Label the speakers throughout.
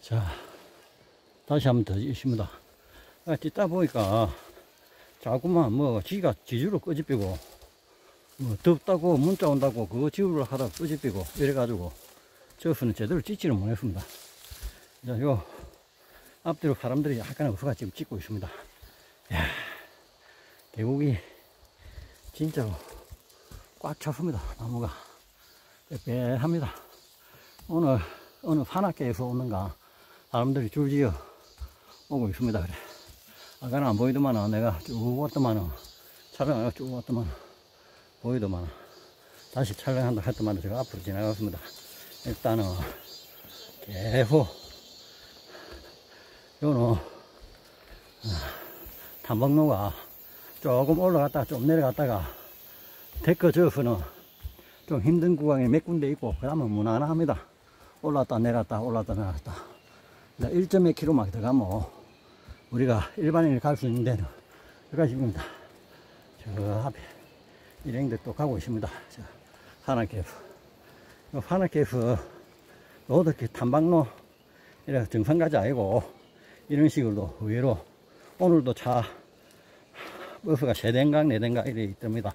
Speaker 1: 자, 다시 한번 더 있습니다. 뛰다 보니까 자꾸만 뭐 지가 지주로 끄집히고, 뭐 덥다고 문자 온다고 그거 지우려 하다가 끄집히고 이래가지고 저수는 제대로 찍지를 못했습니다. 자, 요 앞뒤로 사람들이 약간 없어가 지금 찍고 있습니다. 이야, 계곡이 진짜로 꽉 찼습니다. 나무가 빼빼합니다. 오늘 어느 산악계에서 오는가 사람들이 줄지어 오고 있습니다. 그래. 아까는 안 보이더만 내가 쭉 왔더만 촬영하고 쭉 왔더만 보이더만 다시 촬영한다 했더만 제가 앞으로 지나갔습니다. 일단은 계속 요는 탐방로가 조금 올라갔다가 좀 내려갔다가 데크 저서는 좀 힘든 구간이 몇 군데 있고 그 다음은 무난합니다. 올랐다 내렸다 올랐다 내렸다 1.2 km 들어가면 우리가 일반인이 갈 수 있는 데는 여기까지입니다. 저 앞에 일행들 또 가고 있습니다. 산악계프 산악계프 어떻게 탐방로 이렇게 정상까지 아니고 이런 식으로 의외로 오늘도 차 버스가 3대인가 4대인가 이래 있답니다.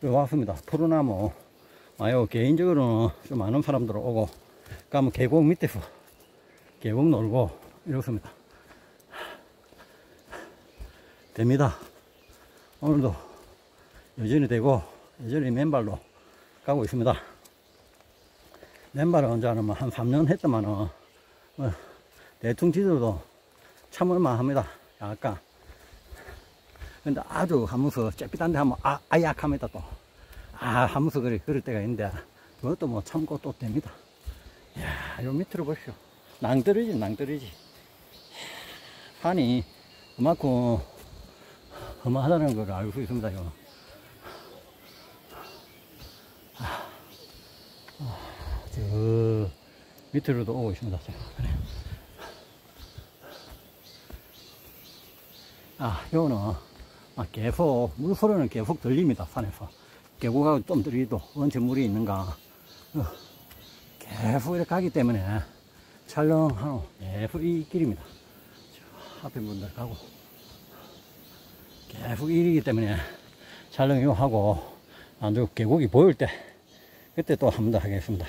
Speaker 1: 왔습니다. 푸르나무 와요. 개인적으로는 좀 많은 사람들 오고 가면 계곡 밑에서 계곡 놀고 이렇습니다. 됩니다. 오늘도 여전히 되고 여전히 맨발로 가고 있습니다. 맨발을 언제 하면 한 3년 했더만은 뭐 대충 지도도 참을만 합니다. 약간 근데 아주 하면서 잽비단데 하면 약합니다. 또 하면서 그럴 때가 있는데 그것도 뭐 참고 또 됩니다. 이야, 요 밑으로 보십시오. 낭떠러지 산이 그만큼 험하다는 걸 알 수 있습니다. 이거. 저 밑으로도 오고 있습니다. 요거는 계속 물소리는 계속 들립니다. 산에서 계곡하고 좀 들리도 언제 물이 있는가 계속 이렇게 가기 때문에 촬영하는 계속 이 길입니다. 앞에 분들 가고 계속 일이기 때문에 촬영하고 계곡이 보일 때 그때 또 한 번 더 하겠습니다.